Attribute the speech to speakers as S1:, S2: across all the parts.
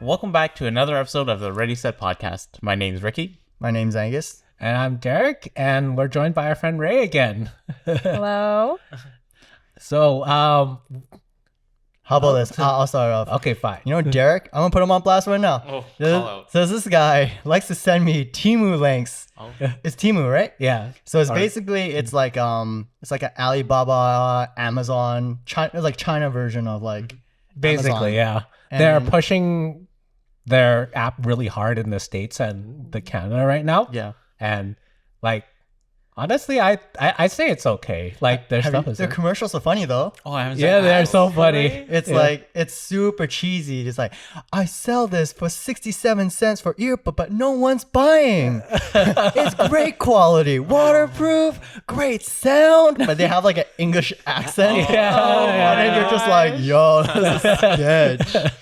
S1: welcome back to another episode of the Ready Set podcast. My name's Ricky.
S2: My name's Angus.
S3: And I'm Derek, and we're joined by our friend Ray again.
S4: Hello.
S3: So,
S2: How about this? I'll start off.
S3: okay, fine.
S2: You know Derek? I'm gonna put him on blast right now.
S1: Oh, call out.
S2: So this guy likes to send me Temu links.
S1: Oh.
S2: It's Temu, right?
S3: Yeah.
S2: So it's basically it's like an Alibaba, Amazon, China, it's like China version of like
S3: Basically,
S2: Amazon.
S3: yeah. They're
S2: And-
S3: pushing their app really hard in the States and the Canada right now.
S2: Yeah.
S3: And like, honestly, I say it's okay. Like, their stuff is.
S2: Their commercials are funny though.
S1: Oh, I haven't
S3: Yeah, they're so funny.
S2: It's
S3: Yeah.
S2: like it's super cheesy. Just like I sell this for 67 cents for earbud, but no one's buying. It's great quality, waterproof, great sound. But they have like an English accent.
S3: Yeah.
S2: And then you're just like, yo, this is sketch.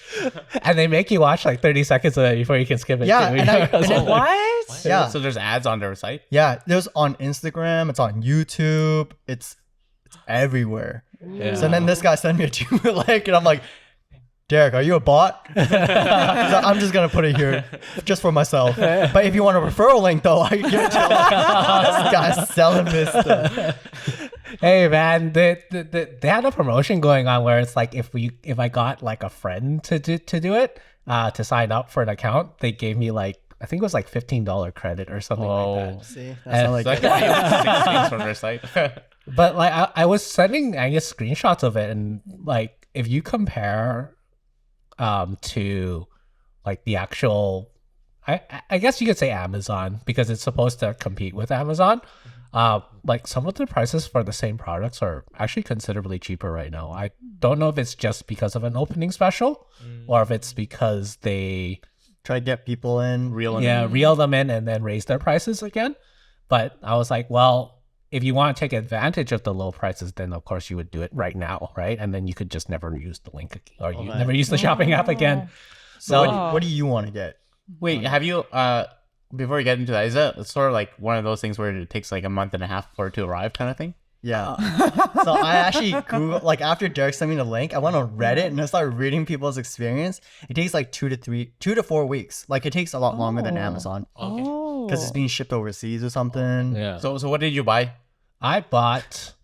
S3: And they make you watch like 30 seconds of it before you can skip it.
S2: Yeah,
S3: too.
S2: and then-
S4: What?
S2: Yeah.
S1: So there's ads on their site.
S2: Yeah, there's on Instagram, it's on YouTube, it's everywhere.
S3: Yeah.
S2: So then this guy sent me a Temu link, and I'm like, Derek, are you a bot? He's like, I'm just gonna put it here just for myself. But if you want a referral link, though, I can give it to you. This guy's selling this stuff.
S3: Hey man, they had a promotion going on where it's like if I got like a friend to do it, to sign up for an account, they gave me like I think it was like $15 credit or something like that.
S2: See, that's not like
S1: So that could be like 6 links from their site.
S3: But like I was sending Angus screenshots of it, and like if you compare to like the actual I guess you could say Amazon because it's supposed to compete with Amazon. Like some of the prices for the same products are actually considerably cheaper right now. I don't know if it's just because of an opening special or if it's because they
S2: try to get people in.
S1: Real
S3: reel them in and then raise their prices again. But I was like, well, if you want to take advantage of the low prices, then of course you would do it right now, right? And then you could just never use the link or you never use the shopping app again.
S2: So
S3: So
S2: what do you want to get?
S1: Wait, have you before we get into that, is that sort of like one of those things where it takes like a month and a half for it to arrive kind of thing?
S2: Yeah. So I actually Googled, like after Derek sent me the link, I went on Reddit and I started reading people's experience. It takes like 2 to 4 weeks. Like it takes a lot longer than Amazon
S1: Okay.
S2: because it's being shipped overseas or something.
S3: yeah.
S1: So what did you buy?
S3: I bought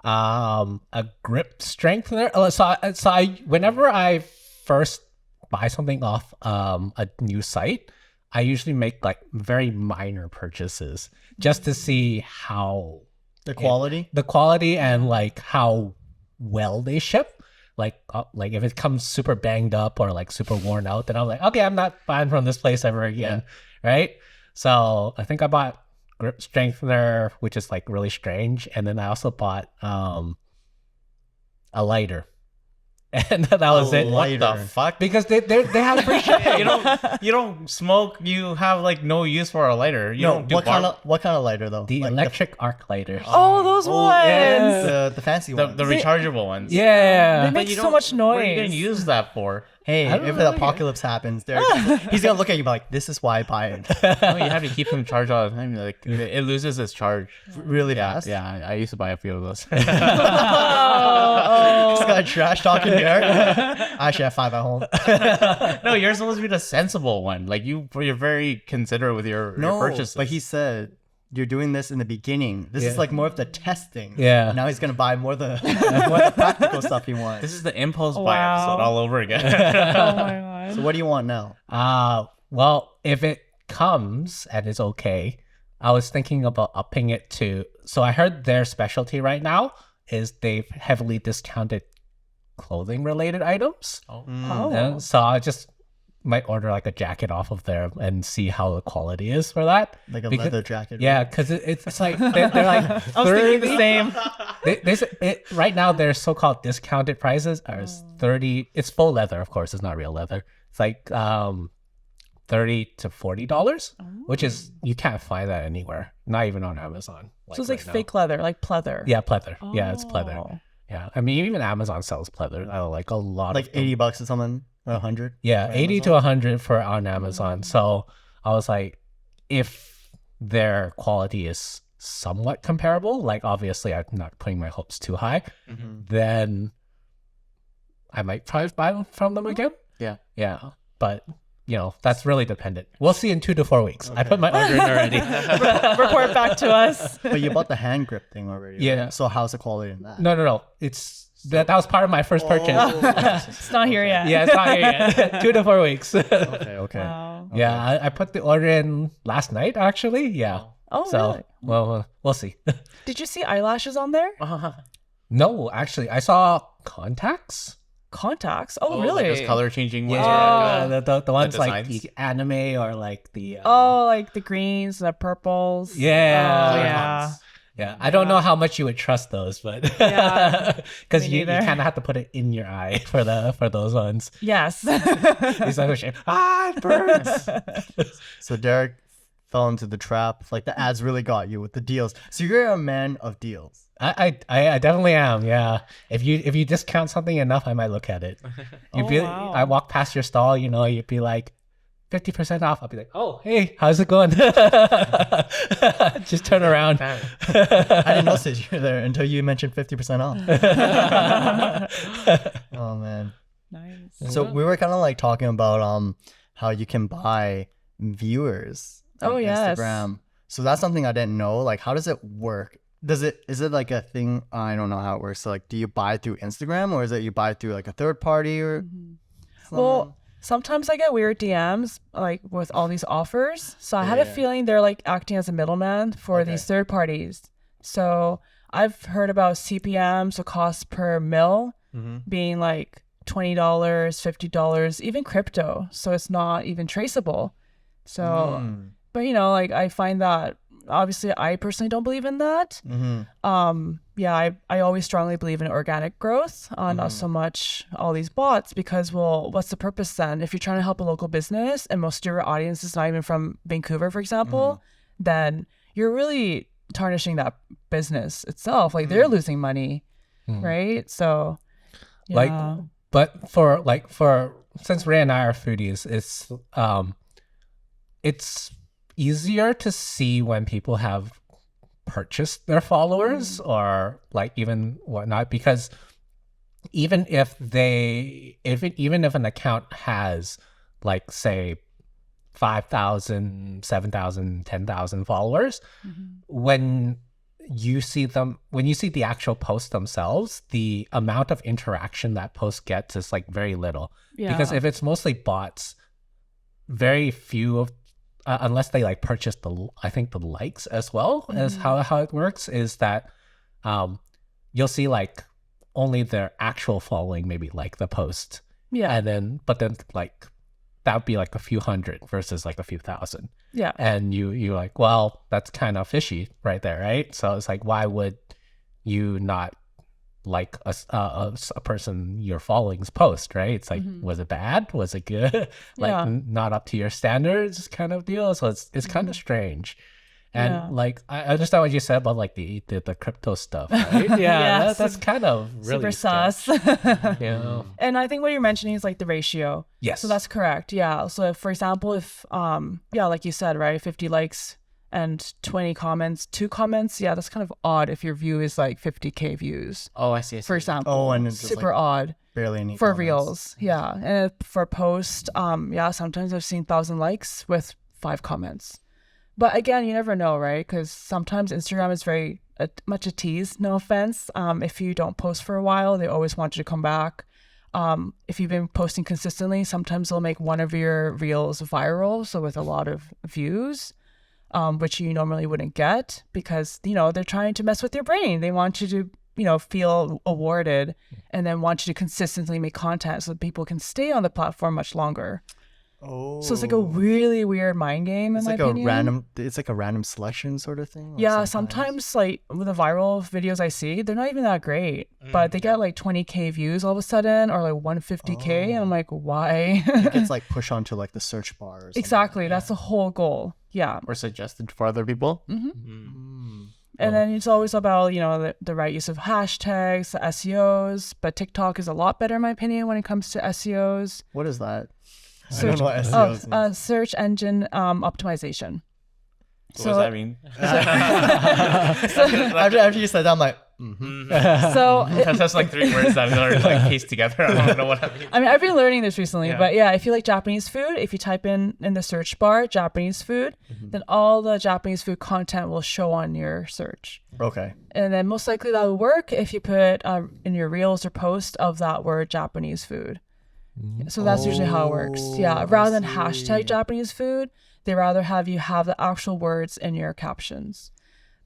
S3: a grip strengthener. So I whenever I first buy something off a new site, I usually make like very minor purchases just to see how
S2: The quality.
S3: and like how well they ship. Like if it comes super banged up or like super worn out, then I'm like, okay, I'm not buying from this place ever again, right? So I think I bought grip strengthener, which is like really strange, and then I also bought a lighter, and that was it.
S1: What the fuck?
S3: Because they have free shipping.
S1: you don't smoke. You have like no use for a lighter. You
S2: No,
S1: don't do
S2: what kind of lighter though?
S3: The
S2: Like
S3: electric arc lighter.
S4: Oh, those ones.
S3: yeah.
S2: the fancy
S1: the
S2: one.
S1: rechargeable ones.
S3: Yeah.
S4: They make
S1: you
S4: so
S1: don't-
S4: much
S1: What are you
S4: noise.
S1: gonna use that for?
S2: Hey,
S3: I don't
S2: if
S3: know,
S2: the apocalypse happens, he's gonna look at you and be like, "This is why I buy it."
S1: No, you have to keep them charged all the time. Like it loses its charge.
S2: Really
S1: Yeah,
S2: fast.
S1: yeah. I used to buy a few of those.
S4: Oh,
S2: This guy trash talking Derek. I actually have 5 at home.
S1: No, you're supposed to be the sensible one. Like you're very considerate with your purchases.
S2: but he said you're doing this in the beginning. This is
S3: Yeah.
S2: like more of the testing.
S3: Yeah.
S2: Now he's gonna buy more the more the practical stuff he wants.
S1: this is the impulse buy
S4: Wow.
S1: episode all over again.
S4: oh my god.
S2: So what do you want now?
S3: Well, if it comes and it's okay, I was thinking about upping it to. So I heard their specialty right now is they've heavily discounted clothing related items.
S4: Oh.
S3: And so I just might order like a jacket off of there and see how the quality is for that.
S2: Like a
S3: Because-
S2: leather jacket.
S3: Yeah, because it's like they're like
S4: I was thinking the same.
S3: right now their so-called discounted prices are 30. It's faux leather, of course. It's not real leather. It's like $30 to $40, which is you can't find that anywhere, not even on Amazon.
S4: So it's like
S3: right now.
S4: fake leather, like pleather.
S3: Yeah, pleather. Yeah, it's pleather.
S4: Oh.
S3: Yeah, I mean even Amazon sells pleather. I like a lot.
S2: Like
S3: of them.
S2: $80 or something, or 100.
S3: Yeah, 80 to 100 for on Amazon. So I was like, if their quality is somewhat comparable, like obviously I'm not putting my hopes too high, then I might try to buy them from them again.
S1: Yeah.
S3: Yeah. but you know, that's really dependent. We'll see in 2 to 4 weeks. I put my order in already.
S4: Report back to us.
S2: But you bought the hand grip thing already.
S3: Yeah.
S2: Right? So how's the quality in that?
S3: No. It's that was part of my first purchase.
S4: It's not here yet.
S3: Yeah, it's not here yet. 2 to 4 weeks.
S2: Okay.
S4: Wow.
S3: Yeah, I put the order in last night actually. Yeah.
S4: Oh,
S3: So
S4: really?
S3: well, we'll see.
S4: Did you see eyelashes on there?
S3: No, actually, I saw contacts.
S4: Contacts? Oh,
S1: Like
S4: really?
S1: those color changing ones.
S3: Yeah,
S1: where,
S3: the ones like
S1: designs?
S3: the anime or like the
S4: Oh, like the greens, the purples.
S3: Yeah.
S4: Oh,
S3: Color
S4: yeah.
S3: yeah. I don't know how much you would trust those, but
S4: Yeah,
S3: because
S4: me
S3: you
S4: neither.
S3: kind of have to put it in your eye for those ones.
S4: Yes.
S3: These other shape. It burns.
S2: So Derek fell into the trap. Like the ads really got you with the deals. So you're a man of deals.
S3: I definitely am. Yeah. If you discount something enough, I might look at it. You'd
S4: Oh,
S3: be,
S4: wow.
S3: I walk past your stall, you know, you'd be like 50% off. I'll be like, oh, hey, how's it going? Just turn around.
S2: I didn't notice you there until you mentioned 50% off. Oh man.
S4: Nice.
S2: So we were kind of like talking about how you can buy viewers on
S4: Oh, yes.
S2: Instagram. So that's something I didn't know. Like, how does it work? Is it like a thing? I don't know how it works. So like, do you buy through Instagram or is it you buy through like a third party or? something?
S4: Well, sometimes I get weird DMs like with all these offers. So I had a
S2: Yeah.
S4: feeling they're like acting as a middleman for
S2: Okay.
S4: these third parties. So I've heard about CPM, so cost per mil, being like $20, $50, even crypto. So it's not even traceable. So,
S2: Mm.
S4: but you know, like I find that obviously I personally don't believe in that. Yeah, I always strongly believe in organic growth, not so much all these bots, because well, what's the purpose then? If you're trying to help a local business and most of your audience is not even from Vancouver, for example, then you're really tarnishing that business itself. Like they're losing money, right? So yeah.
S3: Like, but for since Ray and I are foodies, it's easier to see when people have purchased their followers or like even whatnot, because even if an account has like say 5,000, 7,000, 10,000 followers, when you see the actual post themselves, the amount of interaction that post gets is like very little. Because
S4: Yeah.
S3: if it's mostly bots, very few of unless they like purchase the likes as well as how it works is that you'll see like only their actual following maybe like the post,
S4: Yeah.
S3: and then like that would be like a few hundred versus like a few thousand,
S4: Yeah.
S3: and you're like, well, that's kind of fishy right there, right? So it's like, why would you not like a person you're following's post, right? It's like, was it bad? Was it good? Like
S4: Yeah.
S3: not up to your standards kind of deal. So it's kind of strange. And
S4: Yeah.
S3: like I understand what you said about like the crypto stuff, right? Yeah,
S4: Yes.
S3: that's kind of really
S4: Super sus.
S3: Yeah.
S4: And I think what you're mentioning is like the ratio.
S3: Yes.
S4: So that's correct. Yeah. So if, for example, if like you said, right, 50 likes and 20 comments, 2 comments, yeah, that's kind of odd if your view is like 50K views,
S1: Oh, I see.
S4: for example.
S2: Oh, and it's just,
S4: super
S2: like,
S4: odd
S2: Barely any
S4: for
S2: comments.
S4: reels. Yeah. And for post, yeah, sometimes I've seen 1,000 likes with 5 comments. But again, you never know, right? Because sometimes Instagram is very much a tease, no offense. If you don't post for a while, they always want you to come back. If you've been posting consistently, sometimes they'll make one of your reels viral, so with a lot of views, which you normally wouldn't get because, you know, they're trying to mess with your brain. They want you to, you know, feel awarded and then want you to consistently make content so that people can stay on the platform much longer.
S2: Oh.
S4: So it's like a really weird mind game, in
S2: It's
S4: my
S2: like
S4: opinion.
S2: it's like a random selection sort of thing. Like
S4: Yeah, sometimes like with the viral videos I see, they're not even that great, but they get like 20K views all of a sudden or like 150K, and I'm like, why?
S2: It gets like pushed onto like the search bar. Or something.
S4: Exactly, that's the whole goal. Yeah,
S1: Or suggested for other people.
S4: and then it's always about, you know, the right use of hashtags, the SEOs. But TikTok is a lot better in my opinion when it comes to SEOs.
S2: What is that? I
S4: Search,
S2: don't know what SEO means.
S4: search engine optimization.
S1: What does that mean?
S2: After you said that, I'm like,
S4: So
S1: That's like 3 words that are like pieced together. I don't know what I mean.
S4: I mean, I've been learning this recently,
S1: Yeah.
S4: but yeah, if you like Japanese food, if you type in the search bar Japanese food, then all the Japanese food content will show on your search.
S2: Okay.
S4: And then most likely that will work if you put in your reels or post of that word Japanese food. So that's usually how it works. Yeah, rather than hashtag Japanese food, they rather have you have the actual words in your captions.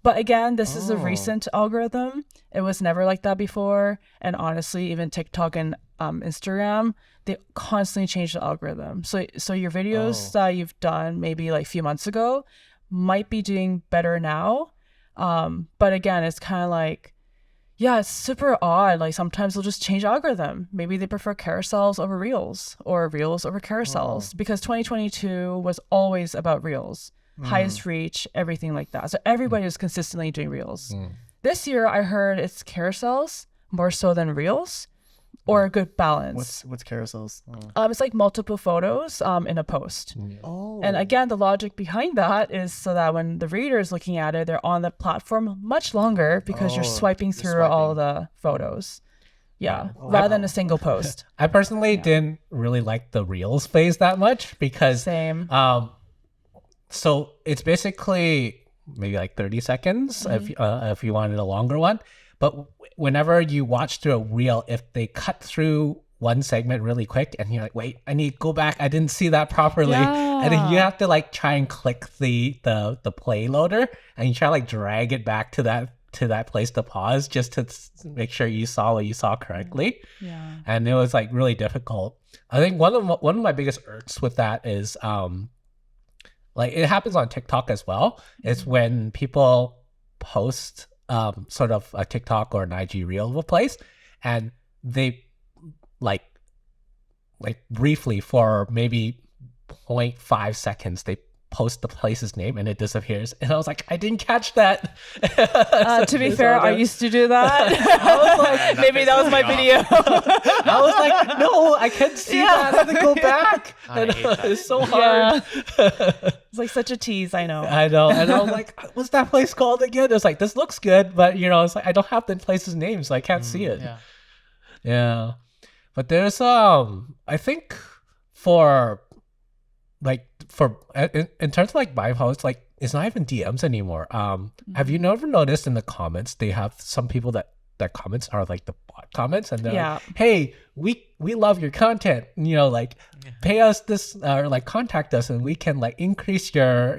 S4: But again, this is a recent algorithm. It was never like that before. And honestly, even TikTok and Instagram, they constantly change the algorithm. So your videos that you've done maybe like a few months ago might be doing better now. But again, it's kind of like, yeah, it's super odd. Like sometimes they'll just change algorithm. Maybe they prefer carousels over reels or reels over carousels because 2022 was always about reels, highest reach, everything like that. So everybody is consistently doing reels. This year, I heard it's carousels more so than reels or a good balance.
S2: What's carousels? Oh.
S4: It's like multiple photos in a post.
S2: Oh.
S4: And again, the logic behind that is so that when the reader is looking at it, they're on the platform much longer because you're swiping through all the photos. Yeah, rather than a single post.
S3: I personally didn't really like the Reels phase that much because
S4: Same.
S3: so it's basically maybe like 30 seconds if you wanted a longer one. But whenever you watch through a reel, if they cut through one segment really quick and you're like, wait, I need to go back. I didn't see that properly. And then you have to like try and click the play loader and you try to like drag it back to that place to pause just to make sure you saw what you saw correctly.
S4: Yeah.
S3: And it was like really difficult. I think one of my biggest irks with that is like it happens on TikTok as well. It's when people post sort of a TikTok or an IG reel of a place and they like briefly for maybe 0.5 seconds they post the place's name and it disappears and I was like, I didn't catch that.
S4: To be fair, I used to do that. I was like, maybe that was my video.
S3: I was like, no, I can't see that. I have to go back. And it's so hard.
S4: It's like such a tease, I know.
S3: I know. And I was like, what's that place called again? It's like, this looks good, but you know, it's like I don't have the place's name, so I can't see it. Yeah. But there's I think for in terms of like my posts, like it's not even DMs anymore. Have you never noticed in the comments they have some people that comments are like the bot comments and they're like, hey, we love your content, you know, like pay us this or like contact us and we can like increase your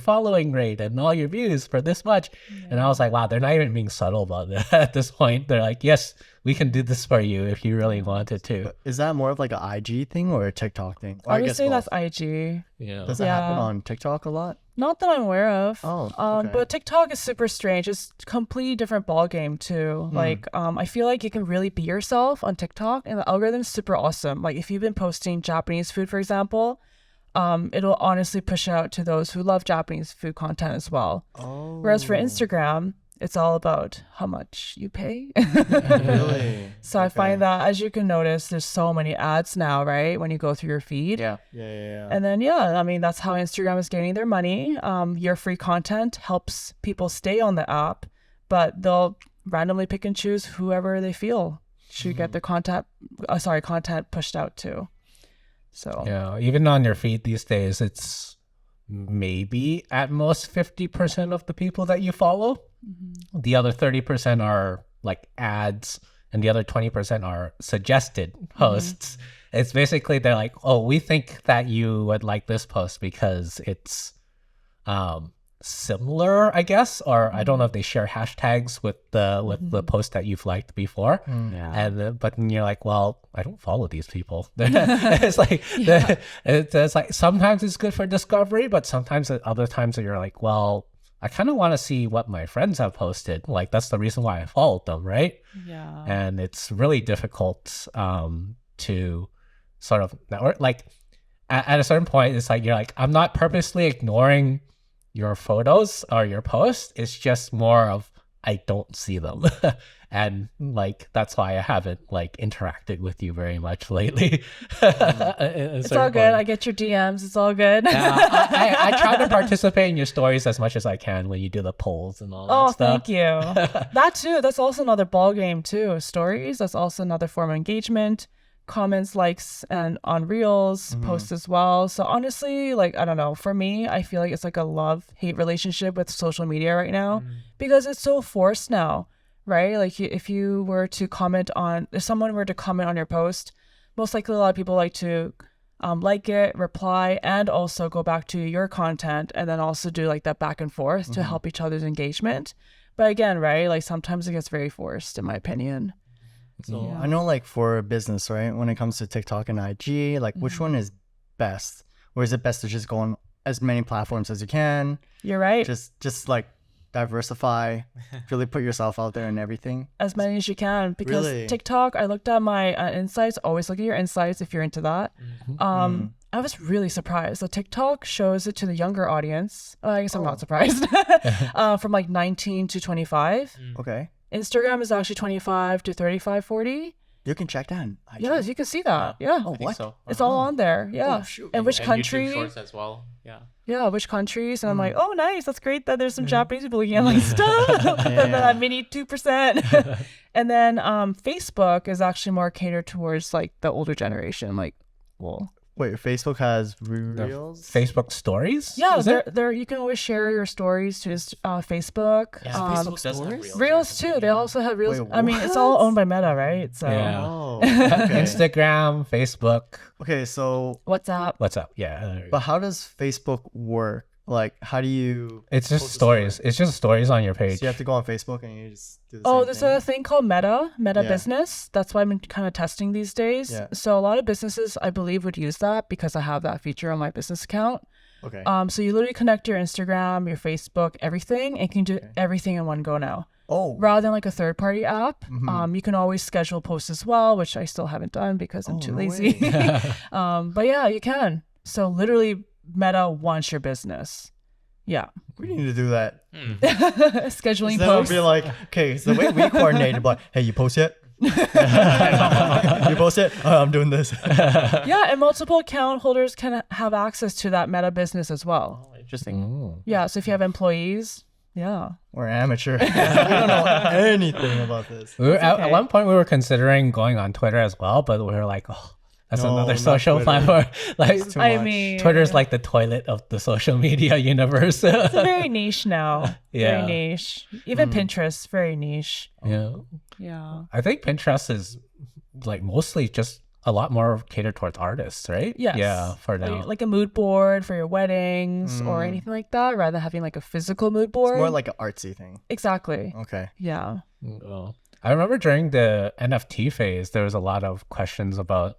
S3: following rate and all your views for this much. And I was like, wow, they're not even being subtle about it at this point. They're like, yes, we can do this for you if you really wanted to.
S2: Is that more of like an IG thing or a TikTok thing? Or
S4: I would say that's IG.
S3: Yeah.
S2: Does that happen on TikTok a lot?
S4: Not that I'm aware of.
S2: Oh, okay.
S4: But TikTok is super strange. It's a completely different ball game too. Like, I feel like you can really be yourself on TikTok, and the algorithm is super awesome. Like, if you've been posting Japanese food, for example, it'll honestly push out to those who love Japanese food content as well.
S2: Oh.
S4: Whereas for Instagram, it's all about how much you pay.
S2: Really?
S4: So I find that, as you can notice, there's so many ads now, right? When you go through your feed.
S1: Yeah.
S4: And then, I mean, that's how Instagram is getting their money. Your free content helps people stay on the app, but they'll randomly pick and choose whoever they feel should get their content pushed out to. So
S3: yeah, even on your feed these days, it's maybe at most 50% of the people that you follow. The other 30% are like ads and the other 20% are suggested posts. It's basically they're like, oh, we think that you would like this post because it's similar, I guess, or I don't know if they share hashtags with the post that you've liked before. And but you're like, well, I don't follow these people. It's like it's like sometimes it's good for discovery, but sometimes at other times you're like, well, I kind of want to see what my friends have posted. Like that's the reason why I followed them, right?
S4: yeah.
S3: And it's really difficult to sort of network. Like at a certain point, it's like you're like, I'm not purposely ignoring your photos or your posts. It's just more of I don't see them. And like that's why I haven't like interacted with you very much lately.
S4: It's all good. I get your DMs. It's all good.
S3: I try to participate in your stories as much as I can when you do the polls and all that
S4: Oh,
S3: stuff.
S4: thank you. That too. That's also another ball game too. Stories. That's also another form of engagement. Comments, likes, and on reels, posts as well. So honestly, like I don't know. For me, I feel like it's like a love-hate relationship with social media right now because it's so forced now, right? Like if you were to comment on, if someone were to comment on your post, most likely a lot of people like to like it, reply, and also go back to your content and then also do like that back and forth to help each other's engagement. But again, right, like sometimes it gets very forced in my opinion.
S2: So I know like for business, right, when it comes to TikTok and IG, like which one is best? Or is it best to just go on as many platforms as you can?
S4: You're right.
S2: Just like diversify, really put yourself out there and everything.
S4: As many as you can, because
S2: Really?
S4: TikTok, I looked at my insights. Always look at your insights if you're into that. I was really surprised. The TikTok shows it to the younger audience. I guess I'm not surprised. From like 19 to 25.
S2: Okay.
S4: Instagram is actually 25 to 35, 40.
S2: You can check that.
S4: Yes, you can see that. Yeah.
S2: Oh,
S1: I think
S2: what?
S1: so.
S4: It's all on there. Yeah.
S2: shoot.
S4: And which
S1: And
S4: country?
S1: YouTube Shorts as well. Yeah.
S4: Yeah, which countries? And I'm like, oh, nice. That's great that there's some Japanese people looking at my stuff. And then that mini 2%. And then Facebook is actually more catered towards like the older generation. Like, well,
S2: Wait, Facebook has reels?
S3: Facebook stories?
S4: yeah,
S3: Is it?
S4: there you can always share your stories to Facebook.
S1: Yeah, Facebook does have reels.
S4: Reels too. They also have reels.
S2: Wait,
S4: I mean, it's all owned by Meta, right? So
S3: Yeah.
S2: Oh, okay.
S3: Instagram, Facebook.
S2: Okay, so
S4: WhatsApp.
S3: What's up? Yeah.
S2: but how does Facebook work? Like, how do you?
S3: It's just
S2: post a
S3: stories.
S2: story?
S3: It's just stories on your page.
S2: So you have to go on Facebook and you just do the
S4: Oh,
S2: same
S4: there's
S2: thing?
S4: a thing called Meta
S2: Yeah.
S4: Business. That's why I'm kind of testing these days.
S2: Yeah.
S4: So a lot of businesses, I believe, would use that because I have that feature on my business account.
S2: Okay.
S4: So you literally connect your Instagram, your Facebook, everything, and you can do everything in one go now.
S2: Oh,
S4: Rather than like a third-party app, you can always schedule posts as well, which I still haven't done because I'm too
S2: no
S4: lazy. But yeah, you can. So literally, Meta wants your business. Yeah,
S2: we need to do that.
S4: scheduling
S2: Then I'll
S4: posts.
S2: be like, okay, so the way we coordinated, but hey, you post yet? You post it? Oh, I'm doing this.
S4: Yeah, and multiple account holders can have access to that Meta business as well.
S1: Oh, interesting.
S4: Yeah, so if you have employees, yeah.
S2: We're amateur. We don't know anything about this.
S3: We were, at
S4: okay.
S3: one point, we were considering going on Twitter as well, but we were like, oh, that's
S2: No,
S3: another
S2: not
S3: social
S2: Twitter.
S3: platform. Like,
S2: Too
S4: I
S2: much.
S4: mean,
S3: Twitter's like the toilet of the social media universe.
S4: it's very niche now.
S3: Yeah.
S4: Very niche. Even Pinterest, very niche.
S3: Yeah.
S4: Yeah.
S3: I think Pinterest is like mostly just a lot more catered towards artists, right?
S4: Yes.
S3: Yeah, for now.
S4: Like a mood board for your weddings or anything like that, rather than having like a physical mood board.
S2: It's more like an artsy thing.
S4: Exactly.
S2: Okay.
S4: Yeah.
S3: Oh. I remember during the NFT phase, there was a lot of questions about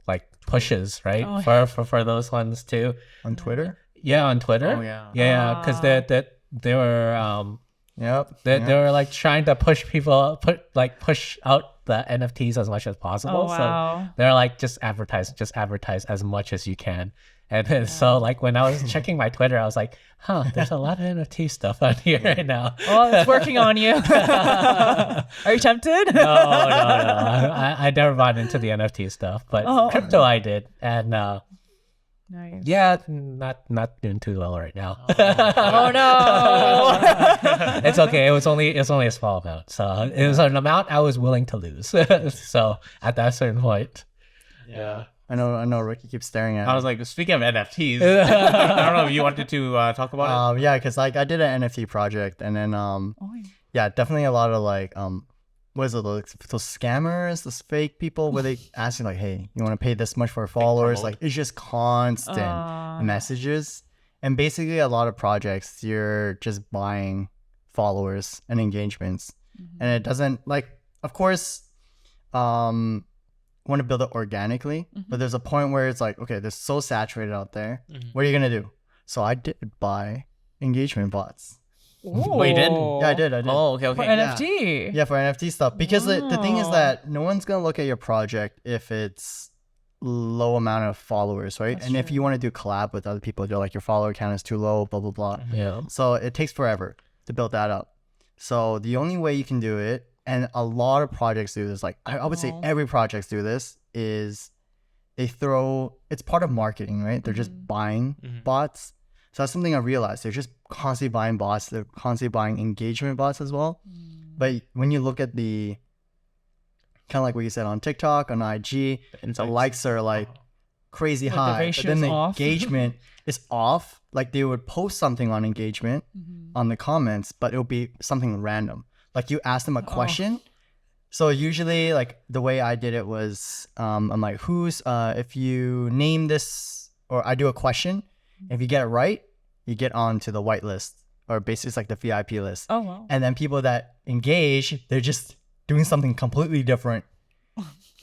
S3: like pushes, right?
S4: Oh,
S3: For those ones too.
S2: On Twitter?
S3: Yeah, on Twitter.
S1: Oh, yeah.
S3: Yeah, because they were
S2: Yep.
S3: they
S2: yep.
S3: were like trying to push people push out the NFTs as much as possible.
S4: Oh, wow.
S3: So they're like just advertise as much as you can. And then, so like when I was checking my Twitter, I was like, there's a lot of NFT stuff on here right now.
S4: Oh, it's working on you. Are you tempted?
S3: No. I never bought into the NFT stuff, but
S4: Oh.
S3: crypto I did. And
S4: Nice.
S3: yeah, not doing too well right now.
S4: Oh no.
S3: It's okay. It was only a small amount. So it was an amount I was willing to lose. So at that certain point.
S1: Yeah.
S2: I know Ricky keeps staring at
S1: I
S2: me.
S1: was like, speaking of NFTs, I don't know if you wanted to talk about it.
S2: Yeah, because like I did an NFT project and then yeah, definitely a lot of like what is it, like those scammers, those fake people where they ask you like, hey, you want to pay this much for followers?
S1: promote.
S2: Like it's just constant messages. And basically a lot of projects you're just buying followers and engagements. And it doesn't like, of course, want to build it organically, but there's a point where it's like, okay, they're so saturated out there. What are you gonna do? So I did buy engagement bots.
S1: Oh, you did?
S2: Yeah, I did.
S1: Oh, okay,
S4: For
S1: okay.
S4: NFT.
S2: Yeah, for NFT stuff. Because the thing is that no one's gonna look at your project if it's low amount of followers, right? And if you want to do collab with other people, they're like your follower count is too low, blah blah blah.
S3: Yeah.
S2: So it takes forever to build that up. So the only way you can do it, and a lot of projects do this, like I would say every project do this, is it's part of marketing, right? They're just buying bots. So that's something I realized. They're just constantly buying bots. They're constantly buying engagement bots as well. But when you look at the kind of like what you said on TikTok, on IG, the likes are like crazy high, but then the engagement is off. Like they would post something on engagement on the comments, but it would be something random. Like you ask them a question. So usually, like the way I did it was, I'm like, if you name this, or I do a question, if you get it right, you get on to the whitelist, or basically it's like the VIP list.
S4: Oh, wow.
S2: And then people that engage, they're just doing something completely different.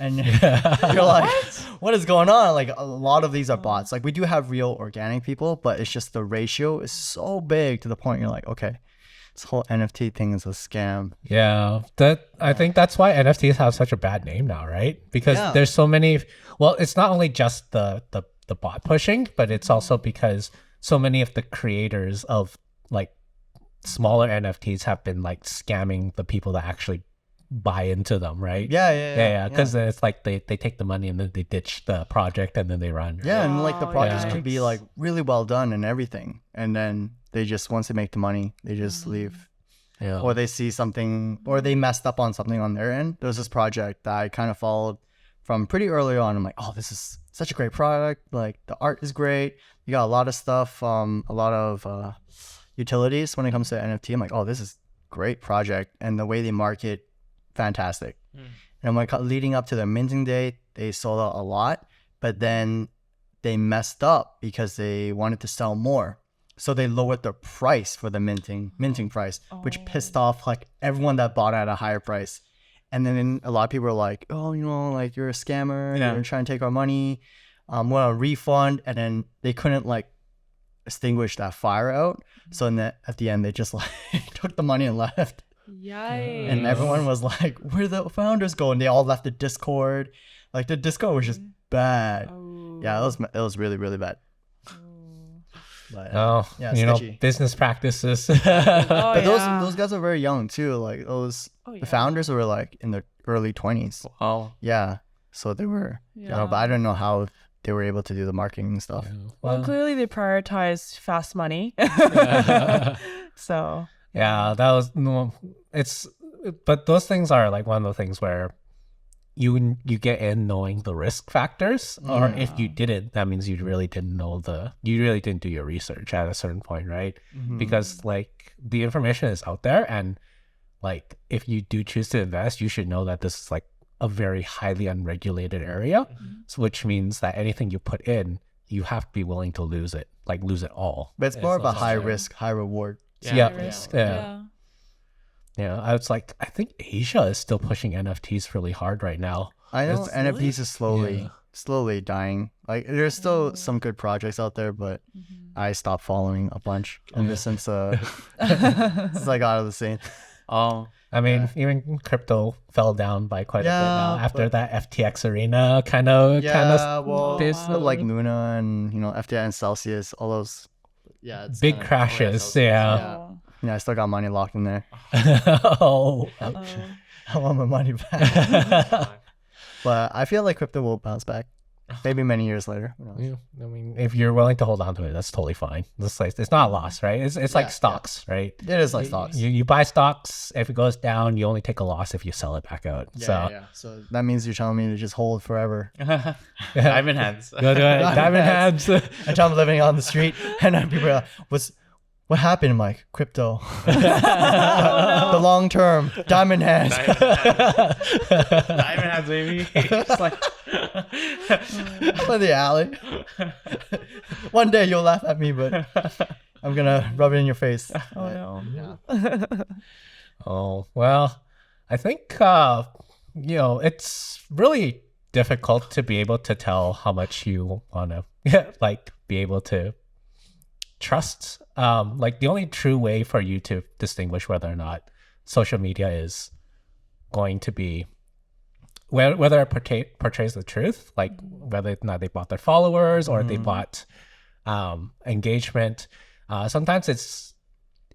S2: And you're like, what is going on? Like a lot of these are bots. Like we do have real organic people, but it's just the ratio is so big to the point you're like, okay, this whole NFT thing is a scam.
S3: Yeah, I think that's why NFTs have such a bad name now, right? Because
S2: Yeah.
S3: there's so many. Well, it's not only just the bot pushing, but it's also because so many of the creators of like smaller NFTs have been like scamming the people that actually buy into them, right?
S2: Yeah.
S3: Because it's like they take the money and then they ditch the project and then they run.
S2: Yeah, and like the projects
S3: yeah.
S2: could be like really well done and everything, and then they just once they make the money, they just leave,
S3: Yeah.
S2: or they see something, or they messed up on something on their end. There was this project that I kind of followed from pretty early on. I'm like, oh, this is such a great product. Like the art is great. You got a lot of stuff, a lot of utilities when it comes to NFT. I'm like, oh, this is great project, and the way they market, fantastic. And I'm like, leading up to the minting date, they sold out a lot, but then they messed up because they wanted to sell more. So they lowered the price for the minting price, which pissed off like everyone that bought at a higher price. And then a lot of people were like, oh, like you're a scammer, you're trying to take our money, want a refund. And then they couldn't like extinguish that fire out. So at the end, they just like took the money and left.
S4: Yikes.
S2: And everyone was like, where the founders go? And they all left the Discord. Like the Discord was just bad. Yeah, it was really, really bad. But, yeah, sketchy.
S3: Business practices.
S2: But those guys are very young too. Like the founders were like in their early 20s.
S1: Wow.
S2: Yeah. So they were, but I don't know how they were able to do the marketing and stuff.
S4: Well, clearly they prioritize fast money. So.
S3: Yeah, that was but those things are like one of the things where you get in knowing the risk factors, or if you didn't, that means you really didn't do your research at a certain point, right? Because like the information is out there, and like if you do choose to invest, you should know that this is like a very highly unregulated area, so which means that anything you put in, you have to be willing to lose it all.
S2: But it's more of a high risk, high reward.
S3: Yeah. I was like, I think Asia is still pushing NFTs really hard right now.
S2: I know NFTs is slowly dying. Like there's still some good projects out there, but I stopped following a bunch since I got out of the scene.
S3: I mean, even crypto fell down by quite a bit now after that FTX arena kind of
S2: like Luna and FDI and Celsius, all those it's
S3: big crashes. Yeah,
S2: I still got money locked in there.
S3: Oh,
S2: I want my money back. But I feel like crypto will bounce back. Maybe many years later. Who knows?
S3: Yeah, I mean, if you're willing to hold on to it, that's totally fine. It's not a loss, right? It's like stocks, right?
S2: It is like stocks.
S3: You buy stocks. If it goes down, you only take a loss if you sell it back out.
S2: So that means you're telling me to just hold forever.
S1: Diamond hands.
S3: Go do it. Diamond hands.
S2: Until I'm living on the street, and then people are like, what happened, Mike? Crypto. The long term. Diamond hands.
S1: Diamond hands, baby. It's like
S2: For the alley. One day you'll laugh at me, but I'm gonna rub it in your face.
S4: Oh no.
S3: Oh, well, I think it's really difficult to be able to tell how much you want to like be able to trust. Like the only true way for you to distinguish whether or not social media is going to be whether it portrays the truth, like whether or not they bought their followers or they bought engagement. Sometimes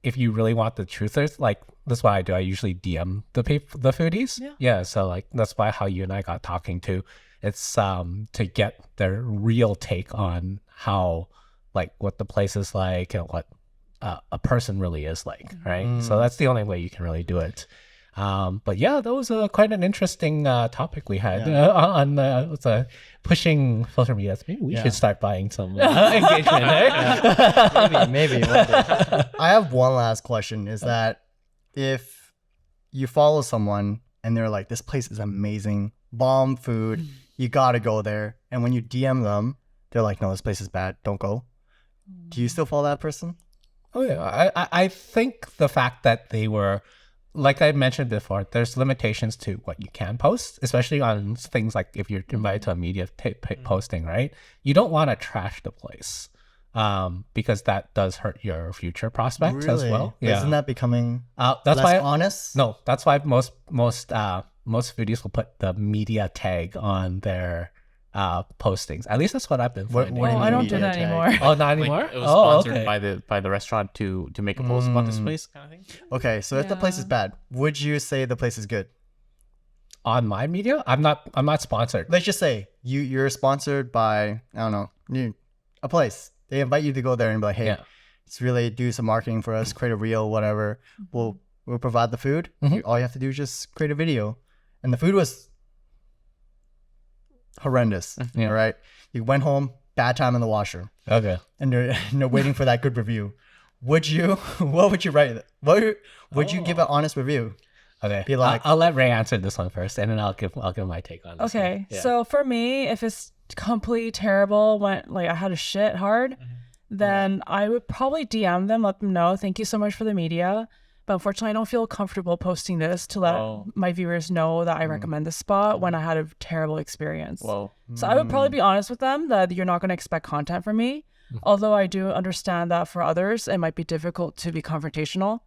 S3: if you really want the truthers, like that's what I do. I usually DM the foodies. Yeah. So like that's why how you and I got talking to. It's to get their real take on how like what the place is like and what a person really is like, right? So that's the only way you can really do it. But yeah, that was quite an interesting topic we had on pushing social media. Maybe we should start buying some engagement.
S2: Maybe. One day. I have one last question. Is that if you follow someone and they're like, this place is amazing, bomb food, you gotta go there. And when you DM them, they're like, no, this place is bad, don't go. Do you still follow that person?
S3: Oh yeah, I think the fact that they were, like I mentioned before, there's limitations to what you can post, especially on things like if you're invited to a media posting, right? You don't want to trash the place because that does hurt your future prospects as well. Yeah.
S2: Isn't that becoming
S3: that's
S2: less
S3: why
S2: honest?
S3: No, that's why most foodies will put the media tag on their postings. At least that's what I've been finding.
S2: What do you mean
S4: I don't
S2: media
S4: do that
S2: tag?
S4: anymore.
S3: Oh, not anymore?
S1: Like, it was
S3: Oh,
S1: sponsored
S3: okay.
S1: by the restaurant to make a post about this place, kind of thing.
S2: Okay, so if the place is bad, would you say the place is good?
S3: On my media, I'm not sponsored.
S2: Let's just say you're sponsored by, I don't know, a place. They invite you to go there and be like, hey, let's really do some marketing for us, create a reel, whatever. We'll provide the food. All you have to do is just create a video. And the food was horrendous. All right. You went home, bad time in the washer.
S3: Okay.
S2: And they're waiting for that good review. What would you write? Would you give an honest review?
S3: Okay.
S2: Be like,
S3: I'll let Ray answer this one first, and then I'll give my take on this.
S4: Okay,
S3: one. Yeah.
S4: so for me, if it's completely terrible, I had a shit hard, then I would probably DM them, let them know, thank you so much for the media, but unfortunately I don't feel comfortable posting this to let my viewers know that I recommend this spot when I had a terrible experience.
S1: Whoa.
S4: So I would probably be honest with them that you're not going to expect content from me, although I do understand that for others it might be difficult to be confrontational.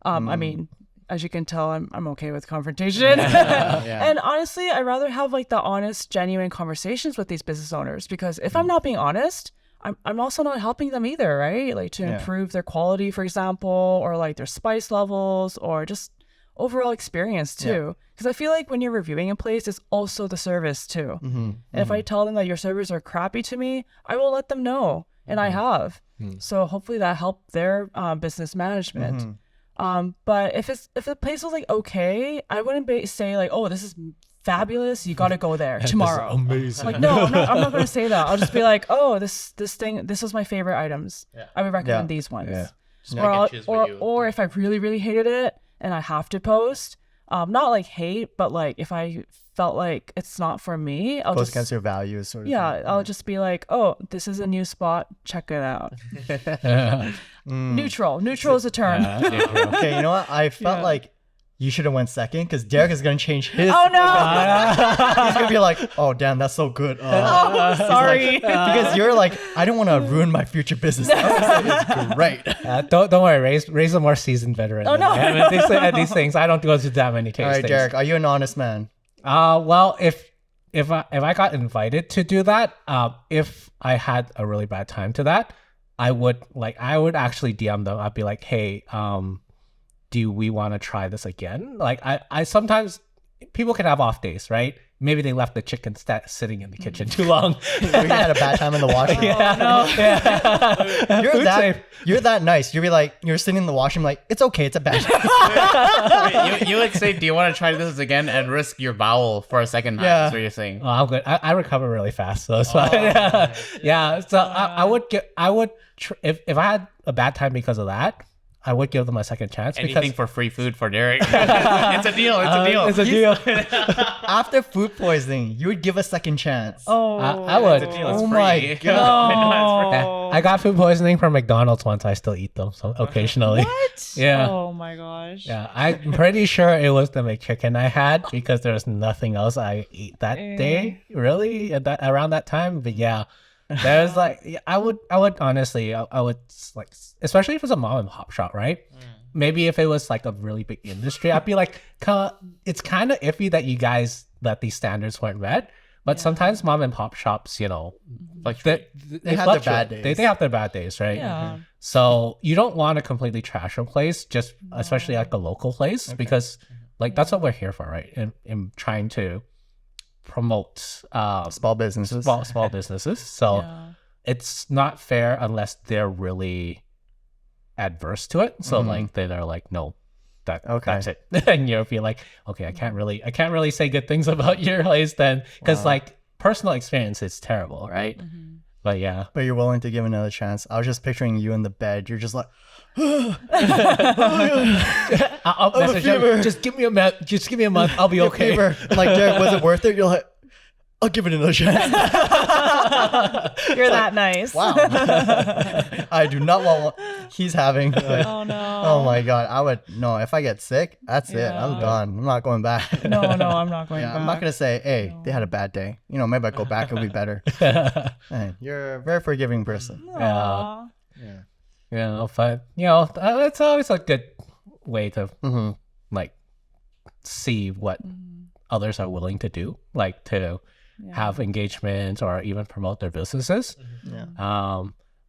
S4: I mean, as you can tell, I'm okay with confrontation. And honestly, I'd rather have like the honest, genuine conversations with these business owners, because if I'm not being honest, I'm also not helping them either, right? Like to improve their quality, for example, or like their spice levels, or just overall experience too. Because I feel like when you're reviewing a place, it's also the service too. And if I tell them that your servers are crappy to me, I will let them know, and I have. So hopefully that helped their business management. But if the place was like okay, I wouldn't say like, oh, this is fabulous, you got to go there tomorrow.
S3: Amazing.
S4: Like no, I'm not going to say that. I'll just be like, oh, this was my favorite items. I would recommend these ones. Or if I really hated it and I have to post, not like hate, but like if I felt like it's not for me, I'll
S2: goes
S4: just
S2: against your values sort of thing.
S4: I'll just be like, oh, this is a new spot, check it out. Neutral is a term.
S2: Okay, you know what? I felt like you should have went second, because Derek is going to change his.
S4: Oh no!
S2: He's going to be like, oh, damn, that's so good.
S4: Sorry.
S2: Because you're like, I don't want to ruin my future business. It's great.
S3: Don't worry, Ray's a more seasoned veteran.
S4: Oh, no.
S3: At these things, I don't go to that many cases.
S2: All right, Derek, are you an honest man?
S3: Well, if I got invited to do that, if I had a really bad time to that, I would actually DM them. I'd be like, hey, do we want to try this again? Like I sometimes, people can have off days, right? Maybe they left the chicken sitting in the kitchen too long.
S2: Or you had a bad time in the washroom. You're that nice. You'd be like, you're sitting in the washroom like, it's okay, it's a bad time.
S1: you would say, do you want to try this again and risk your bowel for a second time? That's what you're saying.
S3: Oh, I'm good. I recover really fast, so it's fine. Yeah. So I would if I had a bad time because of that, I would give them a second chance.
S1: Anything for free food for Derek. It's a deal.
S3: It's a deal.
S2: After food poisoning, you would give a second chance.
S4: Oh,
S3: I would.
S1: It's a deal. It's
S2: Oh
S1: free.
S2: my God.
S3: Yeah, I got food poisoning from McDonald's once. I still eat them occasionally.
S4: What?
S3: Yeah.
S4: Oh my gosh.
S3: Yeah, I'm pretty sure it was the McChicken I had, because there was nothing else I ate that day, really, around that time. But yeah, there's like, I would honestly, I would like, especially if it's a mom and pop shop, right? Maybe if it was like a really big industry, I'd be like, it's kind of iffy that these standards weren't met. But sometimes mom and pop shops, like they
S2: have their
S3: fluctuate.
S2: bad days.
S3: They have their bad days, right?
S4: Yeah.
S3: So you don't want to completely trash a place, just especially like a local place, because like that's what we're here for, right? In trying to promote
S2: Small businesses.
S3: small businesses. So
S4: Yeah.
S3: it's not fair unless they're really adverse to it. So like they're like, no, that's it. And you'll be like, okay, I can't really say good things about your place then, because like personal experience is terrible, right? But yeah.
S2: But you're willing to give another chance. I was just picturing you in the bed. You're just like,
S3: I'll message him. Just give me a month. Just give me a month. I'll be okay.
S2: fever. Like, Derek, was it worth it? You're like, I'll give it another chance.
S4: You're that nice.
S2: Wow. I do not want what he's having. Like,
S4: Oh no.
S2: oh my God. I would, no, if I get sick, that's it. I'm
S4: Yeah.
S2: done. I'm not going back.
S4: No, I'm not going
S2: Yeah,
S4: back.
S2: I'm not going to say, hey, they had a bad day. Maybe I go back, it'll be better. Hey, you're a very forgiving person.
S4: Aw.
S3: But it's always a good way to like see what others are willing to do, like to have engagement or even promote their businesses.
S2: Yeah.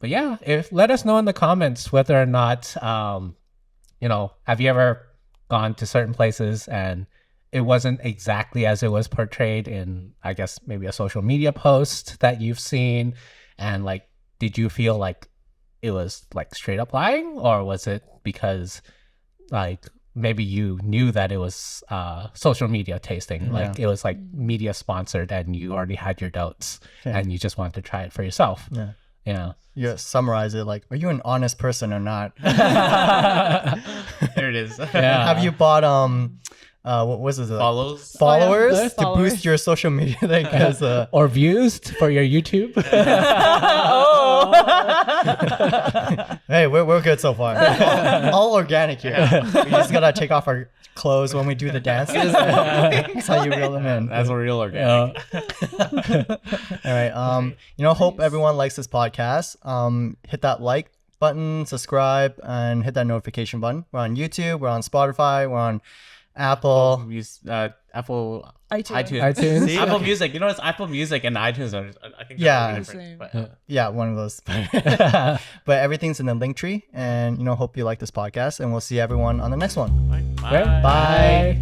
S3: But yeah, let us know in the comments whether or not have you ever gone to certain places and it wasn't exactly as it was portrayed in, I guess, maybe a social media post that you've seen, and like, did you feel like it was like straight up lying, or was it because like maybe you knew that it was social media tasting, like it was like media sponsored and you already had your doubts and you just wanted to try it for yourself? Yeah.
S2: You summarize it like, are you an honest person or not?
S1: There it is.
S3: Yeah.
S2: Have you bought what was it?
S1: Follows.
S2: Followers
S4: Yeah,
S2: to
S4: followers.
S2: boost your social media thing? Because
S3: Or views for your YouTube?
S2: hey, we're good so far. All organic here. We just gotta take off our clothes when we do the dances. That's how you reel them in.
S1: That's a real organic.
S2: All right. Hope everyone likes this podcast. Hit that like button, subscribe, and hit that notification button. We're on YouTube. We're on Spotify. We're on Apple.
S1: Apple
S4: iTunes.
S3: iTunes.
S1: See? Apple Music. It's Apple Music and iTunes are, I think,
S2: Yeah.
S1: they're different. But,
S2: Yeah, one of those. But everything,'s in the link tree. And hope you like this podcast. And we'll see everyone on the next one.
S1: Bye.
S3: Bye.